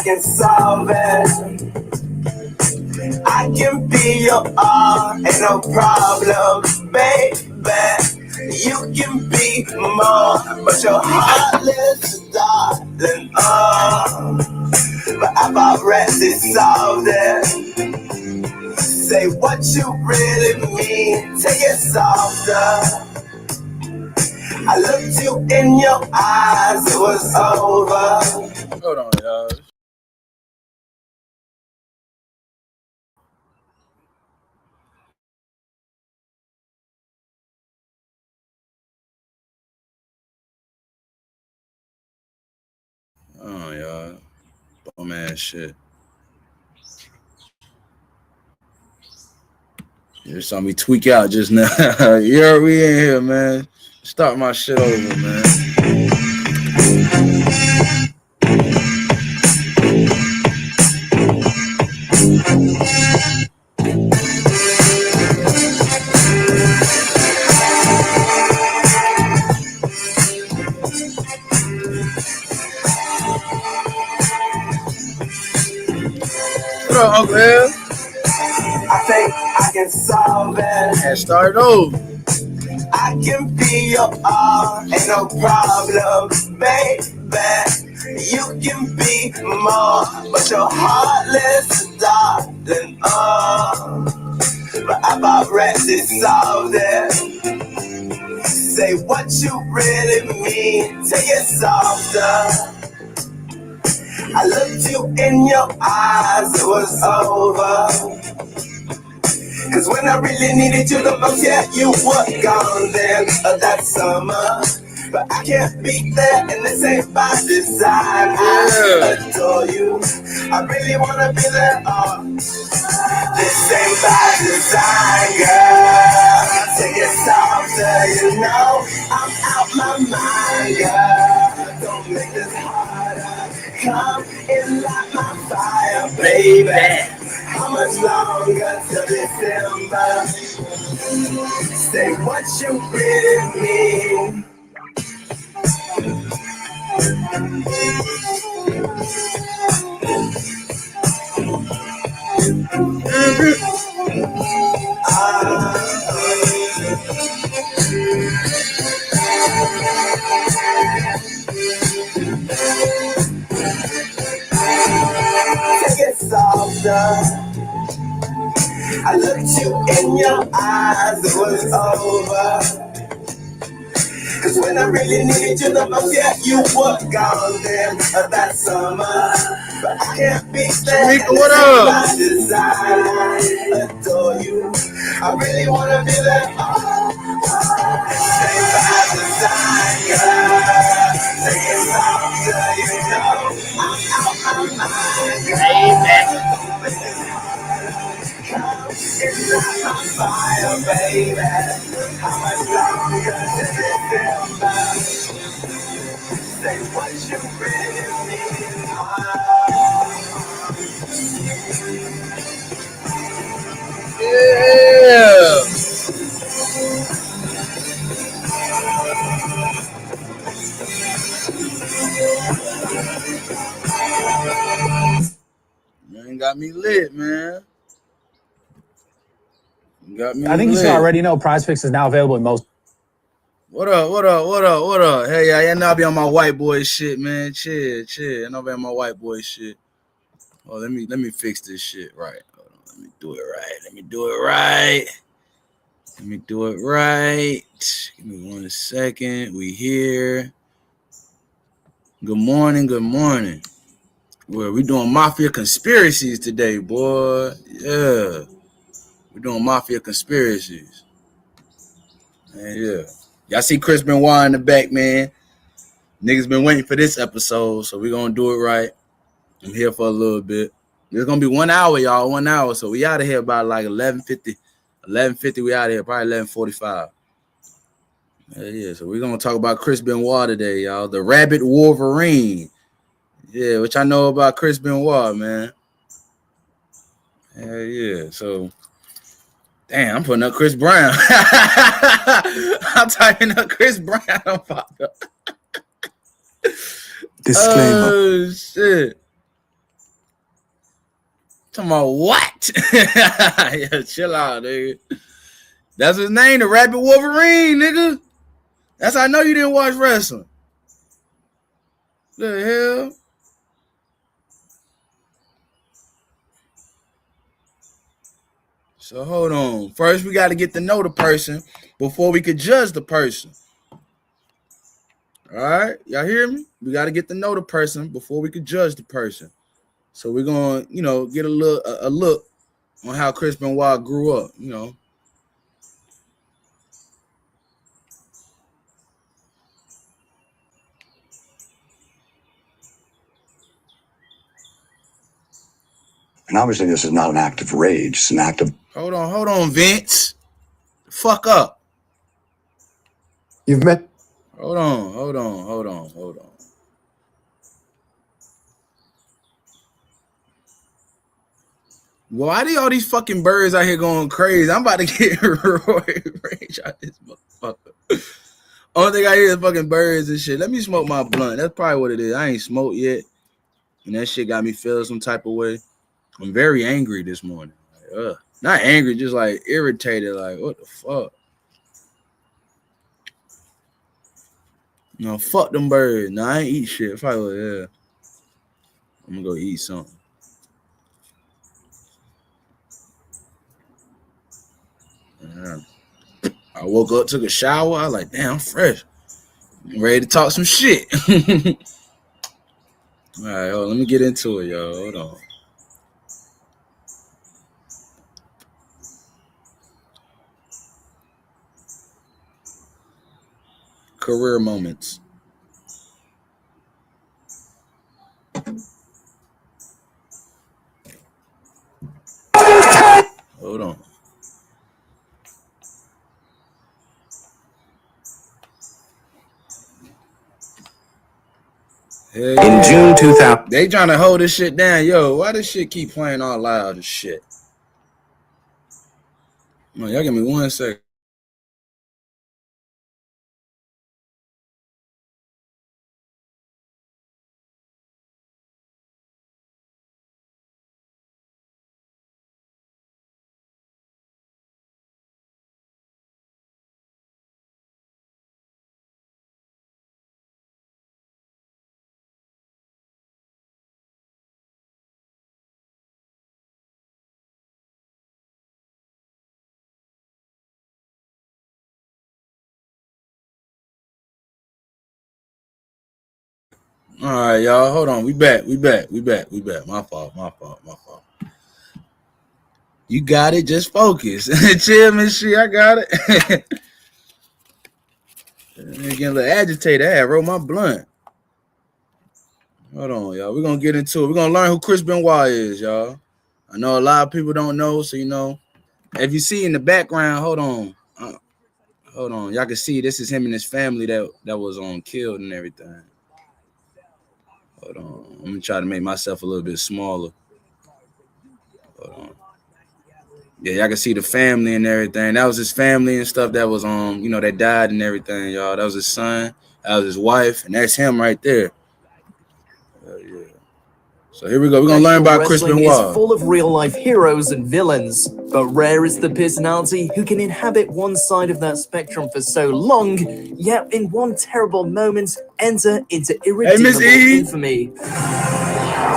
can solve it. I can be your all, ain't no problem, baby. You can be more, but your heartless, darling. But I've already solved it. Say what you really mean, take it softer. I looked you in your eyes, it was over. Hold on, y'all. Oh, y'all. Bum ass shit. You saw me tweak out just now. Yeah, we in here, man. Start my shit over, man. What up, Uncle L? I think I can solve it. And start over. I can be your all, ain't no problem, baby. You can be more, but you're heartless, darling. But I've already solved it. Say what you really mean, take it softer. I looked you in your eyes, it was over. Cause when I really needed you the most, yeah, you were gone then that summer. But I can't be there, and this ain't by design. I adore you, I really wanna be there. This ain't by design, girl. Take it softer, you know I'm out my mind, girl. Don't make this harder. Come and light my fire, baby. How much longer till December? Say what you really mean. Take it softer. I looked you in your eyes, it was over. Cause when I really needed you the most, yeah, you were gone then that summer. But I can't be there. Shamika, what up? By design, I adore you. I really wanna be there. Stay by design, girl. Take it softer, you know I'm out my mind, baby. It's not my fire, baby. How much longer does it feel? Say what you really mean. Yeah. Man, got me lit, man. Got me I think lit. you should already know Prize Picks is now available in most. What up, what up, what up, what up? Hey, I not be on my white boy shit, man. Chill. I not be on my white boy shit. Oh, let me fix this shit right. Hold on, let me do it right. Give me 1 second. We here. Good morning. Well, we doing mafia conspiracies today, boy. Yeah. We're doing mafia conspiracies. Man, yeah. Y'all see Chris Benoit in the back, man. Niggas been waiting for this episode, so we gonna do it right. I'm here for a little bit. It's gonna be 1 hour, y'all. 1 hour. So we out of here by like 11:50. 11:50, we out of here, probably 11:45. Yeah, so we're gonna talk about Chris Benoit today, y'all. The Rabbit Wolverine. Yeah, which I know about Chris Benoit, man. Yeah. So damn, I'm putting up Chris Brown. I'm typing up Chris Brown. Disclaimer. Oh shit. Talking about what? Yeah, chill out, nigga. That's his name, the Rabbit Wolverine, nigga. That's how I know you didn't watch wrestling. The hell? So hold on. First, we got to get to know the person before we could judge the person. All right, y'all hear me? We got to get to know the person before we could judge the person. So we're gonna, get a look on how Chris Benoit grew up. And obviously, this is not an act of rage. It's an act of. Hold on, Vince. Fuck up. You've met. Hold on. Why are all these fucking birds out here going crazy? I'm about to get Roy Rage out this motherfucker. Only thing I hear is fucking birds and shit. Let me smoke my blunt. That's probably what it is. I ain't smoked yet. And that shit got me feeling some type of way. I'm very angry this morning. Like, not angry, just like irritated. Like, what the fuck? No, fuck them birds. No, I ain't eat shit. If I was, yeah. I'm gonna go eat something. Yeah. I woke up, took a shower. I was like, damn, I'm fresh. I'm ready to talk some shit. All right, let me get into it, y'all. Hold on. Career moments. Hold on. In June 2000, they trying to hold this shit down. Yo, why this shit keep playing all loud and shit? Man, y'all give me 1 second. All right, y'all. Hold on. We back. My fault. You got it. Just focus. Chill, Miss She. I got it. Getting a little agitated. I had roll my blunt. Hold on, y'all. We're going to get into it. We're going to learn who Chris Benoit is, y'all. I know a lot of people don't know, so if you see in the background, hold on. Y'all can see this is him and his family that was killed and everything. Hold on. I'm going to try to make myself a little bit smaller. Hold on. Yeah, y'all can see the family and everything. That was his family and stuff that was that died and everything, y'all. That was his son, that was his wife, and that's him right there. Yeah. So here we go. We're gonna learn about Chris Benoit. Wrestling is full of real-life heroes and villains, but rare is the personality who can inhabit one side of that spectrum for so long, yet in one terrible moment enter into irredeemable infamy.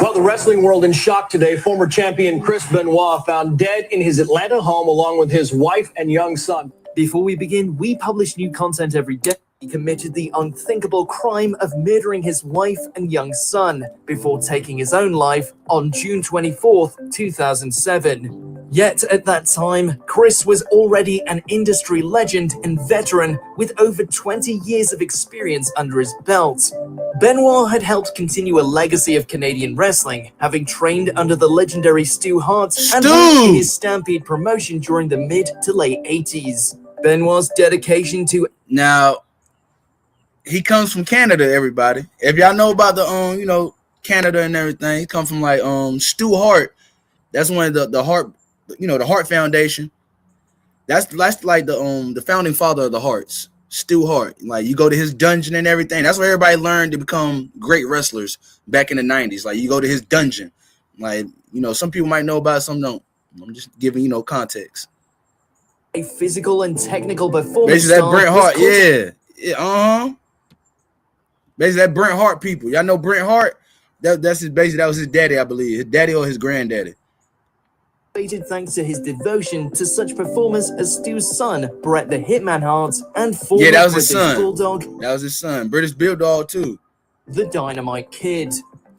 Well, the wrestling world in shock today. Former champion Chris Benoit found dead in his Atlanta home along with his wife and young son. Before we begin, we publish new content every day. He committed the unthinkable crime of murdering his wife and young son before taking his own life on June 24th, 2007. Yet at that time, Chris was already an industry legend and veteran with over 20 years of experience under his belt. Benoit had helped continue a legacy of Canadian wrestling, having trained under the legendary Stu Hart and in his Stampede promotion during the mid to late 80s. Benoit's dedication to... Now, he comes from Canada, everybody. If y'all know about the Canada and everything, he comes from like Stu Hart. That's one of the Hart, the Hart Foundation. That's like the founding father of the Harts, Stu Hart. Like you go to his dungeon and everything. That's where everybody learned to become great wrestlers back in the 90s. Like you go to his dungeon. Like, you know, some people might know about it, some don't. I'm just giving, you know, context. A physical and technical performance basically that Bret Hart, yeah. Basically that Bret Hart people. Y'all know Bret Hart? That's his basically, that was his daddy, I believe. His daddy or his granddaddy. Thanks to his devotion to such performers as Stu's son, Bret the Hitman Hart, and former that was British his son. Bulldog. That was his son. British Bulldog too. The Dynamite Kid.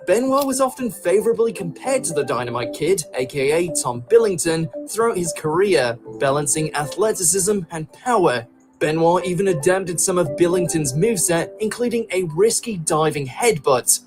Benoit was often favorably compared to the Dynamite Kid, aka Tom Billington, throughout his career, balancing athleticism and power. Benoit even adapted some of Billington's moveset, including a risky diving headbutt.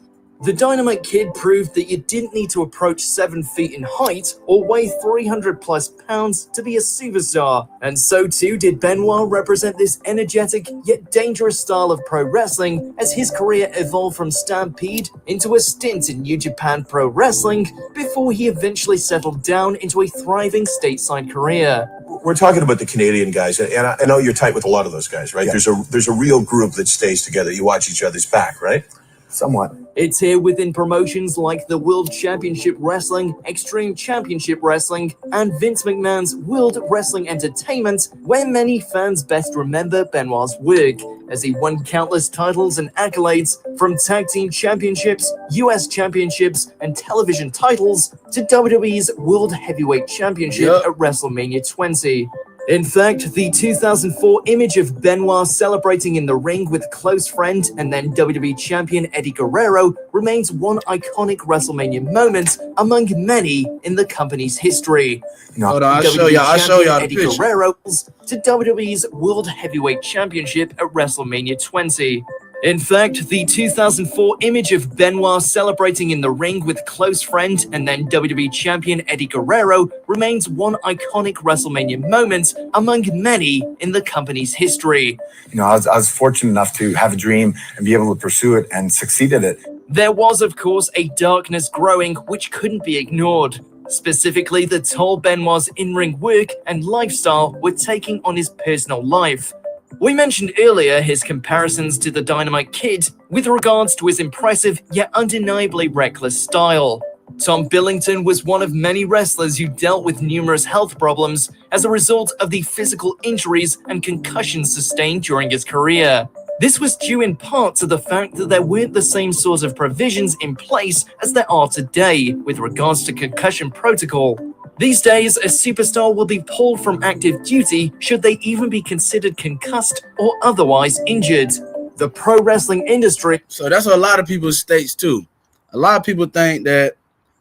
The Dynamite Kid proved that you didn't need to approach 7 feet in height or weigh 300 plus pounds to be a superstar, and so too did Benoit represent this energetic yet dangerous style of pro wrestling as his career evolved from Stampede into a stint in New Japan Pro Wrestling before he eventually settled down into a thriving stateside career. We're talking about the Canadian guys, and I know you're tight with a lot of those guys, right? Yeah. There's a real group that stays together. You watch each other's back, right? Somewhat. It's here within promotions like the World Championship Wrestling, Extreme Championship Wrestling, and Vince McMahon's World Wrestling Entertainment, where many fans best remember Benoit's work, as he won countless titles and accolades, from tag team championships, US championships, and television titles, to WWE's World Heavyweight Championship at WrestleMania 20. In fact, the 2004 image of Benoit celebrating in the ring with close friend and then WWE champion Eddie Guerrero remains one iconic WrestleMania moment among many in the company's history. Hold on, I'll show y'all the Eddie picture. Guerrero to WWE's World Heavyweight Championship at WrestleMania 20. In fact, the 2004 image of Benoit celebrating in the ring with close friend and then WWE champion Eddie Guerrero remains one iconic WrestleMania moment among many in the company's history. You know, I was fortunate enough to have a dream and be able to pursue it and succeed at it. There was, of course, a darkness growing which couldn't be ignored. Specifically, the toll Benoit's in-ring work and lifestyle were taking on his personal life. We mentioned earlier his comparisons to the Dynamite Kid with regards to his impressive yet undeniably reckless style. Tom Billington was one of many wrestlers who dealt with numerous health problems as a result of the physical injuries and concussions sustained during his career. This was due in part to the fact that there weren't the same sort of provisions in place as there are today with regards to concussion protocol. These days, a superstar will be pulled from active duty should they even be considered concussed or otherwise injured. The pro wrestling industry. So that's what a lot of people states too. A lot of people think that,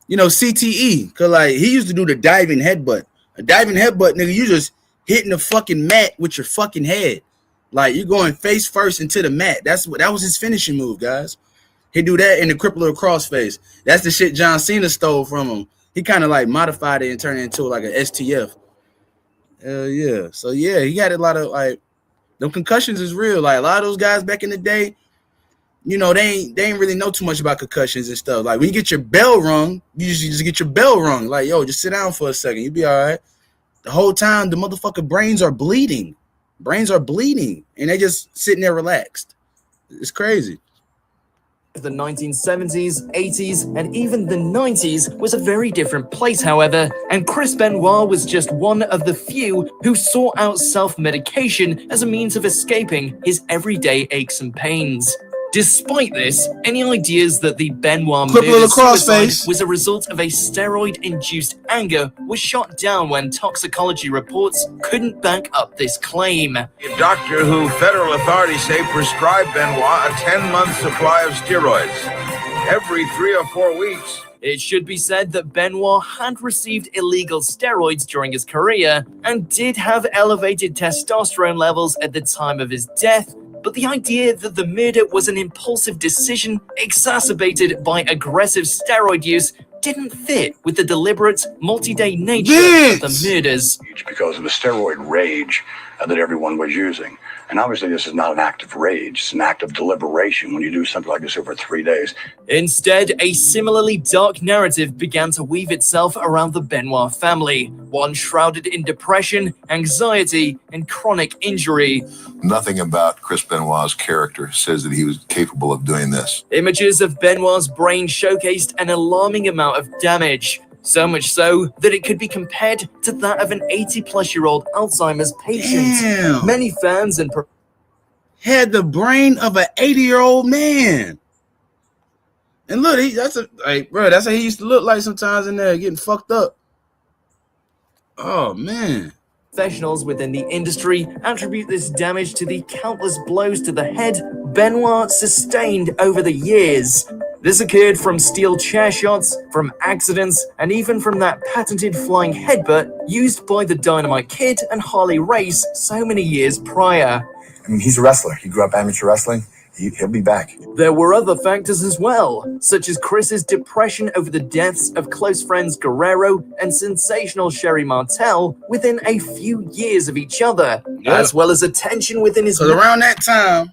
you know, CTE, because like he used to do the diving headbutt. A diving headbutt, nigga, you just hitting the fucking mat with your fucking head. Like you're going face first into the mat. That was his finishing move, guys. He do that in the crippler crossface. That's the shit John Cena stole from him. He kind of like modified it and turned it into like an STF. Yeah. So yeah, he had a lot of like them concussions is real. Like a lot of those guys back in the day, you know, they ain't really know too much about concussions and stuff. Like when you get your bell rung, you just get your bell rung. Like, yo, just sit down for a second. You'll be all right. The whole time the motherfucker brains are bleeding. And they just sitting there relaxed. It's crazy. The 1970s, 80s, and even the 90s was a very different place, however, and Chris Benoit was just one of the few who sought out self-medication as a means of escaping his everyday aches and pains. Despite this, any ideas that the Benoit murder-suicide was a result of a steroid-induced anger was shot down when toxicology reports couldn't back up this claim. A doctor who federal authorities say prescribed Benoit a 10-month supply of steroids every 3 or 4 weeks. It should be said that Benoit had received illegal steroids during his career and did have elevated testosterone levels at the time of his death, but the idea that the murder was an impulsive decision exacerbated by aggressive steroid use didn't fit with the deliberate, multi-day nature of the murders. Because of a steroid rage, that everyone was using. And obviously this is not an act of rage, it's an act of deliberation when you do something like this over 3 days. Instead, a similarly dark narrative began to weave itself around the Benoit family, one shrouded in depression, anxiety, and chronic injury. Nothing about Chris Benoit's character says that he was capable of doing this. Images of Benoit's brain showcased an alarming amount of damage. So much so that it could be compared to that of an 80-plus-year-old Alzheimer's patient. Damn. Many fans and had the brain of an 80-year-old man. And look, that's how he used to look like sometimes in there, getting fucked up. Oh, man. Professionals within the industry attribute this damage to the countless blows to the head Benoit sustained over the years. This occurred from steel chair shots, from accidents, and even from that patented flying headbutt used by the Dynamite Kid and Harley Race so many years prior. I mean, he's a wrestler. He grew up amateur wrestling. He'll be back. There were other factors as well, such as Chris's depression over the deaths of close friends Guerrero and sensational Sherry Martel within a few years of each other, as well as a tension within his... So around that time,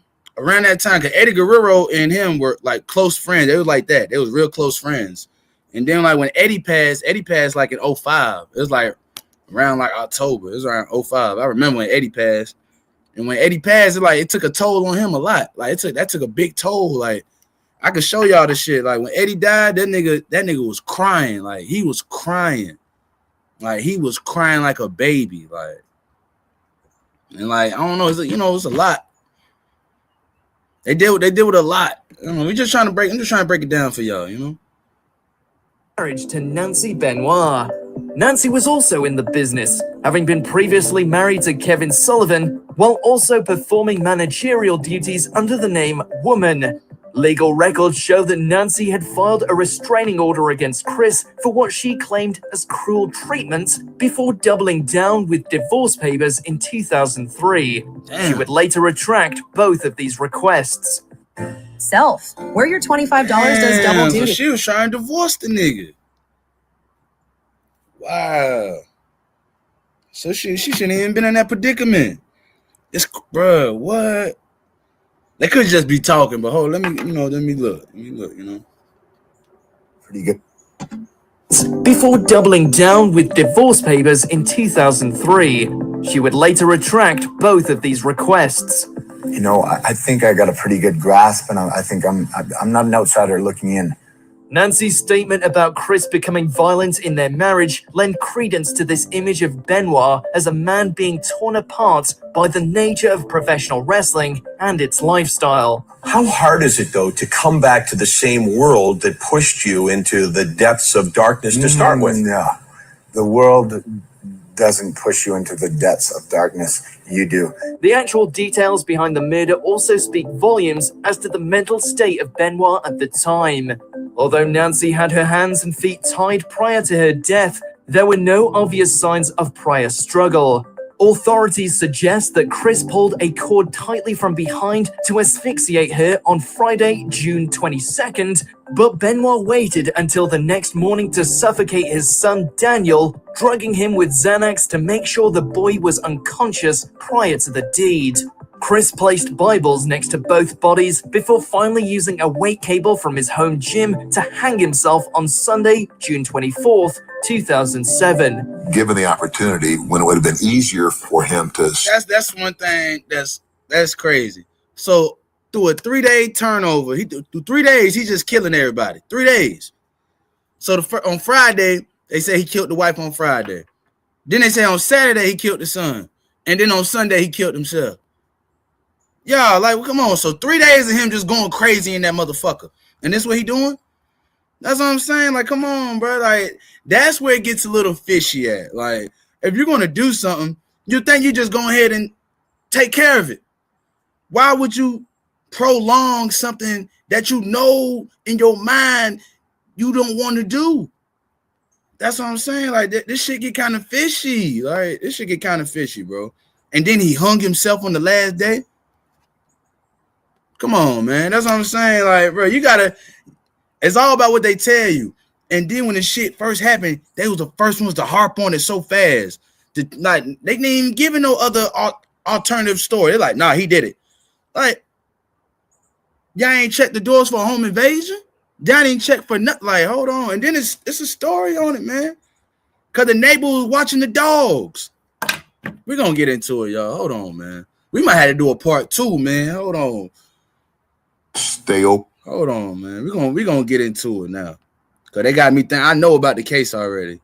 because Eddie Guerrero and him were like close friends. They was like that. They was real close friends. And then like when Eddie passed like in 05. It was like around like October. It was around 05. I remember when Eddie passed. And when Eddie passed, it took a toll on him a lot. Like that took a big toll. Like I could show y'all the shit. Like when Eddie died, that nigga was crying. Like he was crying. Like he was crying like a baby. Like, and like I don't know, it's a lot. They deal with a lot. I'm just trying to break it down for y'all, Marriage to Nancy Benoit. Nancy was also in the business, having been previously married to Kevin Sullivan, while also performing managerial duties under the name Woman. Legal records show that Nancy had filed a restraining order against Chris for what she claimed as cruel treatment before doubling down with divorce papers in 2003. Damn. She would later retract both of these requests. Self, where your $25 does double duty. So she was trying to divorce the nigga. Wow. So she shouldn't even been in that predicament. Bruh, what? They could just be talking, but hold, let me look. Pretty good. Before doubling down with divorce papers in 2003, she would later retract both of these requests. I think I got a pretty good grasp, and I think I'm not an outsider looking in. Nancy's statement about Chris becoming violent in their marriage lent credence to this image of Benoit as a man being torn apart by the nature of professional wrestling and its lifestyle. How hard is it, though, to come back to the same world that pushed you into the depths of darkness to start with? No, the world doesn't push you into the depths of darkness. You do. The actual details behind the murder also speak volumes as to the mental state of Benoit at the time. Although Nancy had her hands and feet tied prior to her death, there were no obvious signs of prior struggle. Authorities suggest that Chris pulled a cord tightly from behind to asphyxiate her on Friday, June 22nd, but Benoit waited until the next morning to suffocate his son Daniel, drugging him with Xanax to make sure the boy was unconscious prior to the deed. Chris placed Bibles next to both bodies before finally using a weight cable from his home gym to hang himself on Sunday, June 24th, 2007. Given the opportunity, when it would have been easier for him to... That's one thing that's crazy. So through a 3-day turnover, through 3 days, he's just killing everybody. 3 days. So on Friday, they say he killed the wife on Friday. Then they say on Saturday, he killed the son. And then on Sunday, he killed himself. Y'all, like, come on. So 3 days of him just going crazy in that motherfucker. And this what he doing? That's what I'm saying. Like, come on, bro. Like, that's where it gets a little fishy at. Like, if you're going to do something, you think you just go ahead and take care of it. Why would you prolong something that you know in your mind you don't want to do? That's what I'm saying. Like, this shit get kind of fishy. Like, this shit get kind of fishy, bro. And then he hung himself on the last day. Come on, man. That's what I'm saying. Like, bro, you gotta. It's all about what they tell you. And then when the shit first happened, they was the first ones to harp on it so fast. They didn't even give it no other alternative story. They're like, nah, he did it. Like, y'all ain't checked the doors for a home invasion? Y'all ain't checked for nothing. Like, hold on. And then it's a story on it, man. Because the neighbor was watching the dogs. We're going to get into it, y'all. Hold on, man. We might have to do a part 2, man. Hold on. Stay open. Hold on, man. We're gonna get into it now. Because they got me thinking. I know about the case already.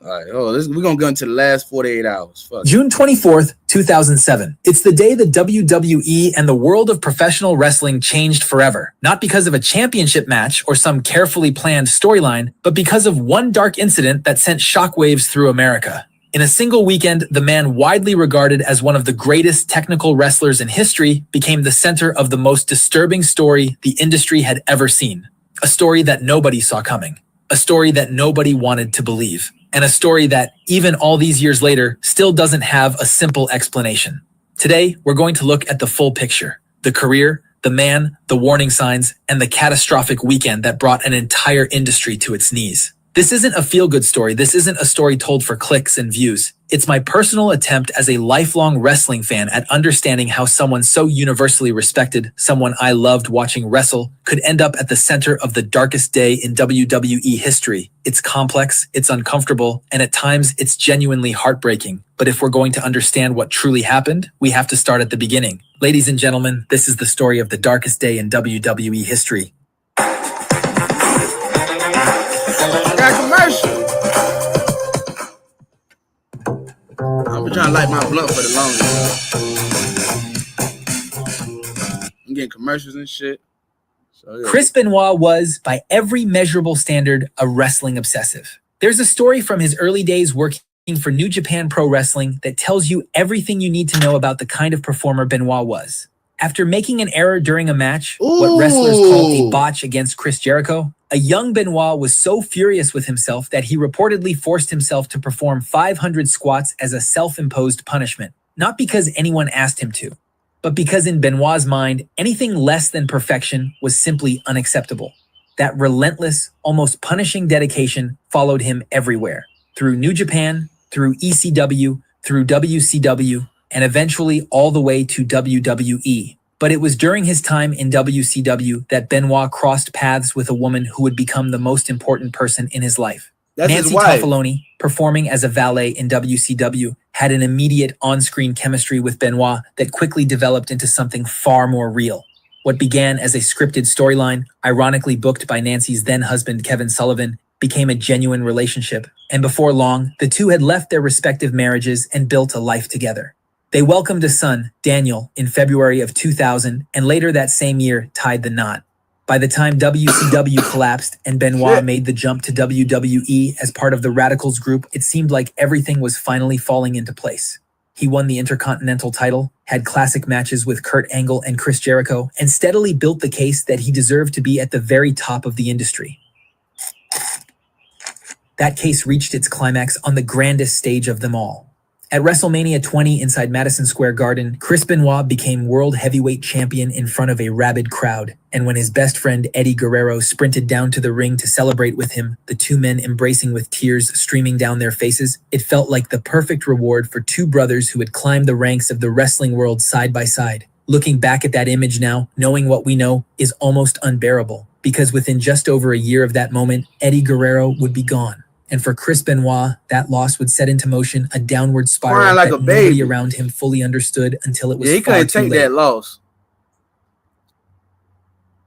All right, we're going to go into the last 48 hours. Fuck. June 24th, 2007. It's the day the WWE and the world of professional wrestling changed forever. Not because of a championship match or some carefully planned storyline, but because of one dark incident that sent shockwaves through America. In a single weekend, the man widely regarded as one of the greatest technical wrestlers in history became the center of the most disturbing story the industry had ever seen. A story that nobody saw coming. A story that nobody wanted to believe. And a story that, even all these years later, still doesn't have a simple explanation. Today, we're going to look at the full picture. The career, the man, the warning signs, and the catastrophic weekend that brought an entire industry to its knees. This isn't a feel-good story. This isn't a story told for clicks and views. It's my personal attempt as a lifelong wrestling fan at understanding how someone so universally respected, someone I loved watching wrestle, could end up at the center of the darkest day in WWE history. It's complex, it's uncomfortable, and at times it's genuinely heartbreaking. But if we're going to understand what truly happened, we have to start at the beginning. Ladies and gentlemen, this is the story of the darkest day in WWE history. Commercial. I've been trying to light my blunt for the longest. I'm getting commercials and shit. So, yeah. Chris Benoit was, by every measurable standard, a wrestling obsessive. There's a story from his early days working for New Japan Pro Wrestling that tells you everything you need to know about the kind of performer Benoit was. After making an error during a match, what wrestlers call a botch against Chris Jericho, a young Benoit was so furious with himself that he reportedly forced himself to perform 500 squats as a self-imposed punishment, not because anyone asked him to, but because in Benoit's mind, anything less than perfection was simply unacceptable. That relentless, almost punishing dedication followed him everywhere, through New Japan, through ECW, through WCW, and eventually all the way to WWE. But it was during his time in WCW that Benoit crossed paths with a woman who would become the most important person in his life. That's Nancy his wife. Toffaloni, performing as a valet in WCW, had an immediate on-screen chemistry with Benoit that quickly developed into something far more real. What began as a scripted storyline, ironically booked by Nancy's then-husband Kevin Sullivan, became a genuine relationship, and before long, the two had left their respective marriages and built a life together. They welcomed a son, Daniel, in February of 2000, and later that same year tied the knot. By the time WCW collapsed and Benoit made the jump to WWE as part of the Radicals group, it seemed like everything was finally falling into place. He won the Intercontinental title, had classic matches with Kurt Angle and Chris Jericho, and steadily built the case that he deserved to be at the very top of the industry. That case reached its climax on the grandest stage of them all. At WrestleMania 20 inside Madison Square Garden, Chris Benoit became World Heavyweight Champion in front of a rabid crowd, and when his best friend Eddie Guerrero sprinted down to the ring to celebrate with him, the two men embracing with tears streaming down their faces, it felt like the perfect reward for two brothers who had climbed the ranks of the wrestling world side by side. Looking back at that image now, knowing what we know, is almost unbearable, because within just over a year of that moment, Eddie Guerrero would be gone. And for Chris Benoit, that loss would set into motion a downward spiral like that a nobody baby around him fully understood until it was he far couldn't too take late. that loss.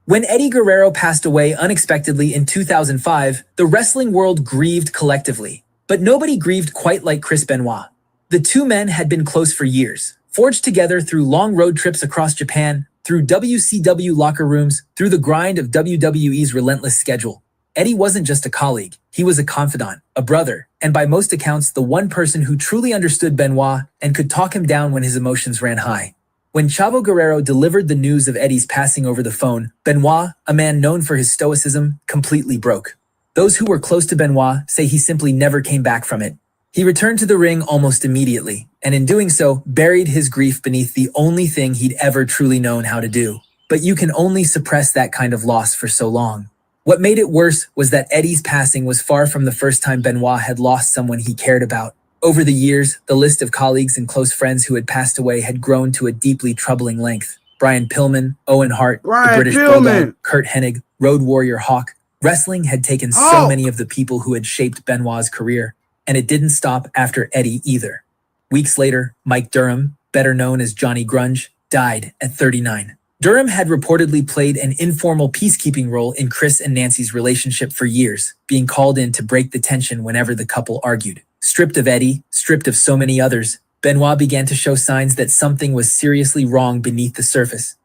When Eddie Guerrero passed away unexpectedly in 2005, the wrestling world grieved collectively. But nobody grieved quite like Chris Benoit. The two men had been close for years, forged together through long road trips across Japan, through WCW locker rooms, through the grind of WWE's relentless schedule. Eddie wasn't just a colleague, he was a confidant, a brother, and by most accounts, the one person who truly understood Benoit and could talk him down when his emotions ran high. When Chavo Guerrero delivered the news of Eddie's passing over the phone, Benoit, a man known for his stoicism, completely broke. Those who were close to Benoit say he simply never came back from it. He returned to the ring almost immediately, and in doing so, buried his grief beneath the only thing he'd ever truly known how to do. But you can only suppress that kind of loss for so long. What made it worse was that Eddie's passing was far from the first time Benoit had lost someone he cared about. Over the years, the list of colleagues and close friends who had passed away had grown to a deeply troubling length. Brian Pillman, Owen Hart, the Brian British Pillman. Bulldog, Kurt Hennig, Road Warrior Hawk. Wrestling had taken so Hawk. many of the people who had shaped Benoit's career, and it didn't stop after Eddie either. Weeks later, Mike Durham, better known as Johnny Grunge, died at 39. Durham had reportedly played an informal peacekeeping role in Chris and Nancy's relationship for years, being called in to break the tension whenever the couple argued. Stripped of Eddie, stripped of so many others, Benoit began to show signs that something was seriously wrong beneath the surface.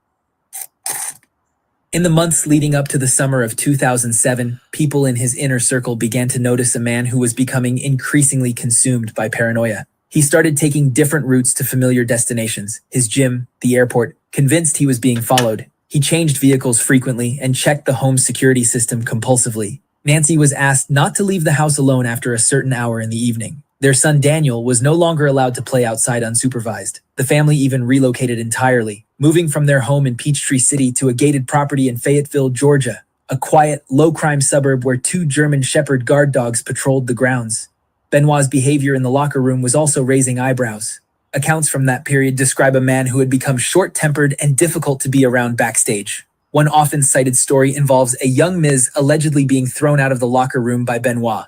In the months leading up to the summer of 2007, people in his inner circle began to notice a man who was becoming increasingly consumed by paranoia. He started taking different routes to familiar destinations, his gym, the airport, convinced he was being followed. He changed vehicles frequently and checked the home security system compulsively. Nancy was asked not to leave the house alone after a certain hour in the evening. Their son Daniel was no longer allowed to play outside unsupervised. The family even relocated entirely, moving from their home in Peachtree City to a gated property in Fayetteville, Georgia, a quiet, low-crime suburb where 2 German Shepherd guard dogs patrolled the grounds. Benoit's behavior in the locker room was also raising eyebrows. Accounts from that period describe a man who had become short-tempered and difficult to be around backstage. One often cited story involves a young Miz allegedly being thrown out of the locker room by Benoit.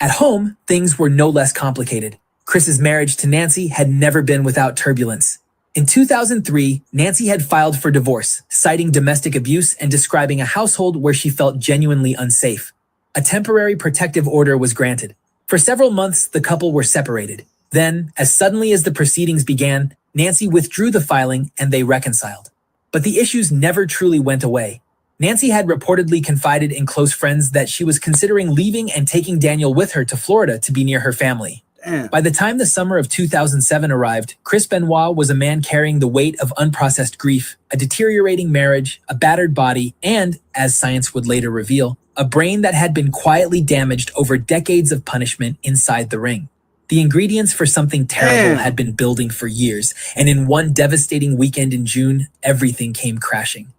At home, things were no less complicated. Chris's marriage to Nancy had never been without turbulence. In 2003, Nancy had filed for divorce, citing domestic abuse and describing a household where she felt genuinely unsafe. A temporary protective order was granted. For several months, the couple were separated. Then, as suddenly as the proceedings began, Nancy withdrew the filing and they reconciled. But the issues never truly went away. Nancy had reportedly confided in close friends that she was considering leaving and taking Daniel with her to Florida to be near her family. Damn. By the time the summer of 2007 arrived, Chris Benoit was a man carrying the weight of unprocessed grief, a deteriorating marriage, a battered body, and, as science would later reveal, a brain that had been quietly damaged over decades of punishment inside the ring. The ingredients for something terrible had been building for years, and in one devastating weekend in June, everything came crashing.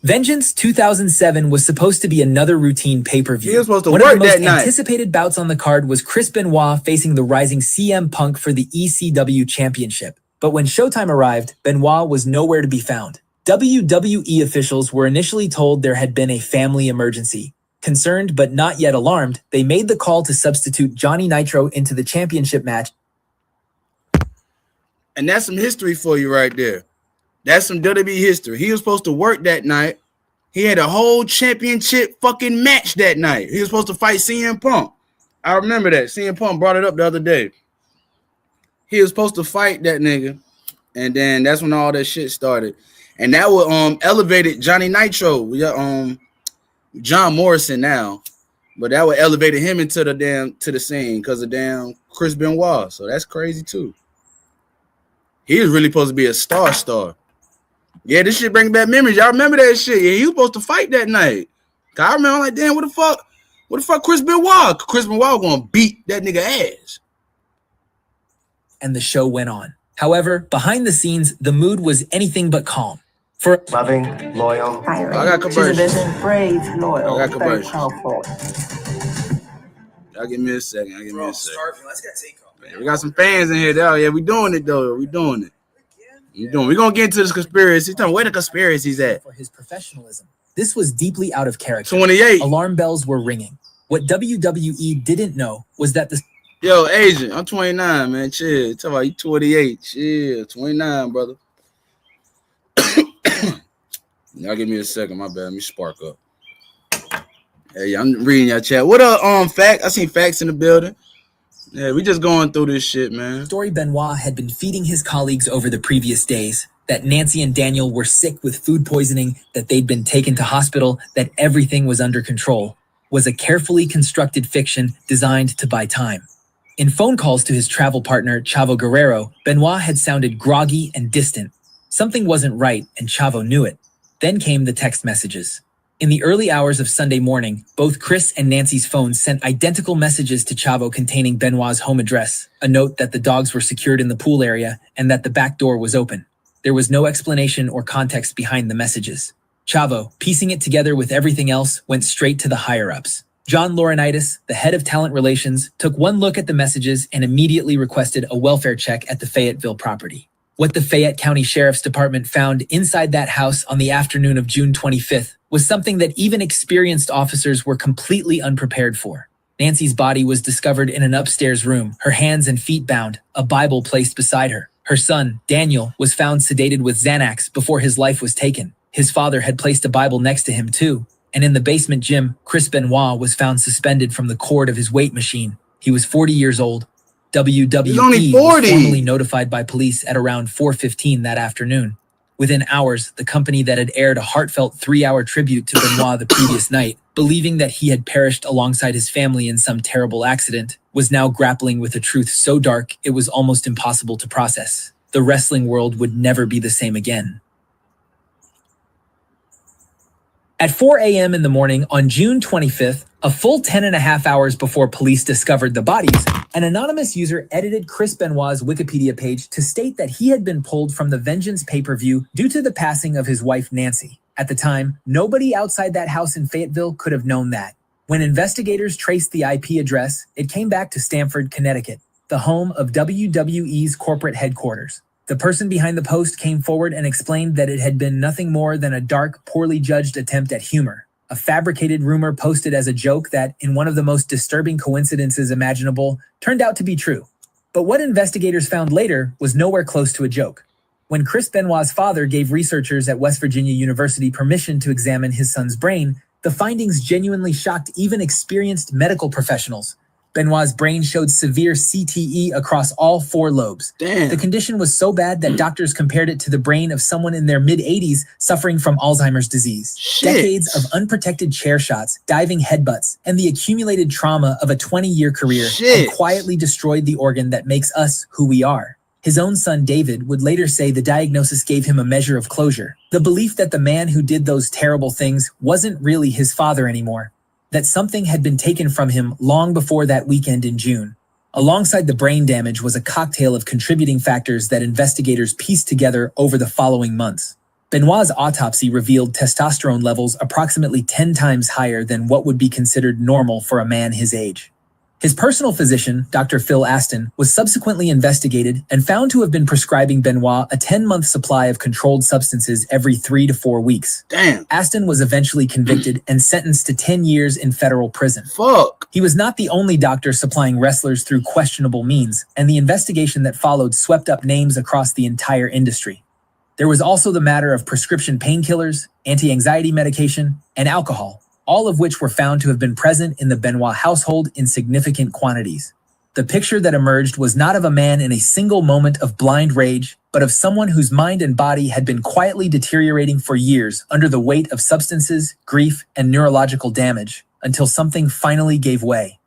Vengeance 2007 was supposed to be another routine pay-per-view. He was supposed to One work of the most that night. anticipated bouts on the card was Chris Benoit facing the rising CM Punk for the ECW Championship. But when Showtime arrived, Benoit was nowhere to be found. WWE officials were initially told there had been a family emergency. Concerned but not yet alarmed, they made the call to substitute Johnny Nitro into the championship match. And that's some history for you right there. That's some WWE history. He was supposed to work that night. He had a whole championship fucking match that night. He was supposed to fight CM Punk. I remember that. CM Punk brought it up the other day. He was supposed to fight that nigga. And then that's when all that shit started. And that would elevated Johnny Nitro. John Morrison now. But that would elevated him into the scene because of damn Chris Benoit. So that's crazy too. He was really supposed to be a star. Yeah, this shit bring back memories. Y'all remember that shit? Yeah, he was supposed to fight that night. I remember, I'm like, damn, what the fuck Chris Benoit? Chris Benoit gonna beat that nigga ass. And the show went on. However, behind the scenes, the mood was anything but calm. For Loving, loyal. I got She's a conversions. vision, brave, loyal, I got very conversions. powerful. Y'all give me a second. We got some fans in here, though. Yeah, we doing it, though. We doing it. We're going to get into this conspiracy. Tell me where the conspiracy's at. For his professionalism, this was deeply out of character. 28. Alarm bells were ringing. What WWE didn't know was that the Yo, Agent, I'm 29, man. Chill. Tell about you 28. Chill. 29, brother. Y'all give me a second. My bad. Let me spark up. Hey, I'm reading your chat. What up, Fact? I seen Facts in the building. Yeah, we just going through this shit, man. story Benoit had been feeding his colleagues over the previous days, that Nancy and Daniel were sick with food poisoning, that they'd been taken to hospital, that everything was under control, was a carefully constructed fiction designed to buy time. In phone calls to his travel partner, Chavo Guerrero, Benoit had sounded groggy and distant. Something wasn't right, and Chavo knew it. Then came the text messages. In the early hours of Sunday morning, both Chris and Nancy's phones sent identical messages to Chavo containing Benoit's home address, a note that the dogs were secured in the pool area and that the back door was open. There was no explanation or context behind the messages. Chavo, piecing it together with everything else, went straight to the higher-ups. John Laurinaitis, the head of talent relations, took one look at the messages and immediately requested a welfare check at the Fayetteville property. What the Fayette County Sheriff's Department found inside that house on the afternoon of June 25th was something that even experienced officers were completely unprepared for. Nancy's body was discovered in an upstairs room, her hands and feet bound, a Bible placed beside her. Her son, Daniel, was found sedated with Xanax before his life was taken. His father had placed a Bible next to him too. And in the basement gym, Chris Benoit was found suspended from the cord of his weight machine. He was 40 years old. WWE was formally notified by police at around 4:15 that afternoon. Within hours, the company that had aired a heartfelt 3-hour tribute to Benoit the previous night, believing that he had perished alongside his family in some terrible accident, was now grappling with a truth so dark it was almost impossible to process. The wrestling world would never be the same again. At 4 a.m. in the morning on June 25th, a full 10.5 hours before police discovered the bodies, an anonymous user edited Chris Benoit's Wikipedia page to state that he had been pulled from the Vengeance pay-per-view due to the passing of his wife Nancy. At the time, nobody outside that house in Fayetteville could have known that. When investigators traced the IP address, it came back to Stamford, Connecticut, the home of WWE's corporate headquarters. The person behind the post came forward and explained that it had been nothing more than a dark, poorly judged attempt at humor. A fabricated rumor posted as a joke that, in one of the most disturbing coincidences imaginable, turned out to be true. But what investigators found later was nowhere close to a joke. When Chris Benoit's father gave researchers at West Virginia University permission to examine his son's brain, the findings genuinely shocked even experienced medical professionals. Benoit's brain showed severe CTE across all 4 lobes. Damn. The condition was so bad that doctors compared it to the brain of someone in their mid-80s suffering from Alzheimer's disease. Shit. Decades of unprotected chair shots, diving headbutts, and the accumulated trauma of a 20-year career had quietly destroyed the organ that makes us who we are. His own son, David, would later say the diagnosis gave him a measure of closure. The belief that the man who did those terrible things wasn't really his father anymore. That something had been taken from him long before that weekend in June. Alongside the brain damage was a cocktail of contributing factors that investigators pieced together over the following months. Benoit's autopsy revealed testosterone levels approximately 10 times higher than what would be considered normal for a man his age. His personal physician, Dr. Phil Aston, was subsequently investigated and found to have been prescribing Benoit a 10-month supply of controlled substances every 3 to 4 weeks. Damn. Aston was eventually convicted and sentenced to 10 years in federal prison. Fuck. He was not the only doctor supplying wrestlers through questionable means, and the investigation that followed swept up names across the entire industry. There was also the matter of prescription painkillers, anti-anxiety medication, and alcohol, all of which were found to have been present in the Benoit household in significant quantities. The picture that emerged was not of a man in a single moment of blind rage, but of someone whose mind and body had been quietly deteriorating for years under the weight of substances, grief, and neurological damage, until something finally gave way.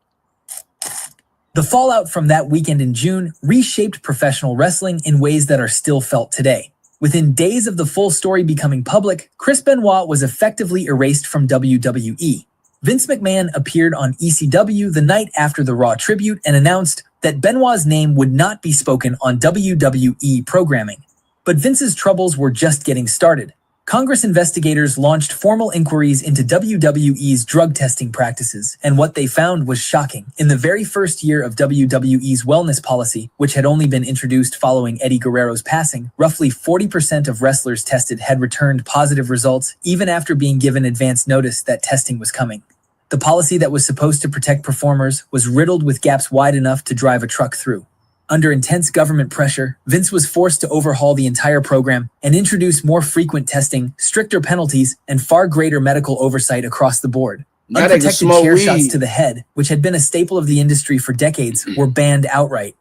The fallout from that weekend in June reshaped professional wrestling in ways that are still felt today. Within days of the full story becoming public, Chris Benoit was effectively erased from WWE. Vince McMahon appeared on ECW the night after the Raw tribute and announced that Benoit's name would not be spoken on WWE programming. But Vince's troubles were just getting started. Congress investigators launched formal inquiries into WWE's drug testing practices, and what they found was shocking. In the very first year of WWE's wellness policy, which had only been introduced following Eddie Guerrero's passing, roughly 40% of wrestlers tested had returned positive results even after being given advance notice that testing was coming. The policy that was supposed to protect performers was riddled with gaps wide enough to drive a truck through. Under intense government pressure, Vince was forced to overhaul the entire program and introduce more frequent testing, stricter penalties, and far greater medical oversight across the board. Unprotected chair shots to the head, which had been a staple of the industry for decades, were banned outright.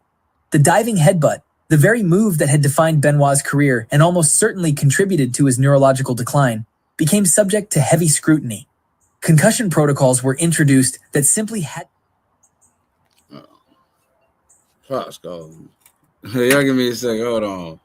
The diving headbutt, the very move that had defined Benoit's career and almost certainly contributed to his neurological decline, became subject to heavy scrutiny. Concussion protocols were introduced that simply had... Fox call. Y'all give me a second. Hold on.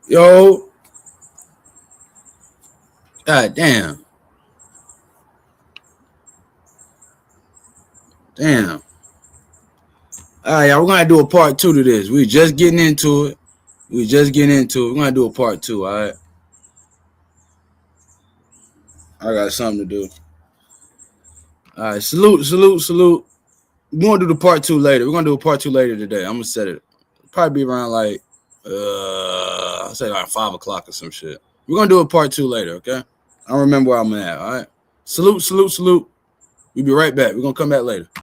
Yo. God damn. Damn. All right, y'all, we're going to do a part 2 to this. We're just getting into it. We're going to do a part 2, all right? I got something to do. All right, salute. We're going to do the part 2 later. We're going to do a part 2 later today. I'm going to set it. Probably be around like, I'll say like 5 o'clock or some shit. We're going to do a part 2 later, okay? I don't remember where I'm at, all right? Salute. We'll be right back. We're going to come back later.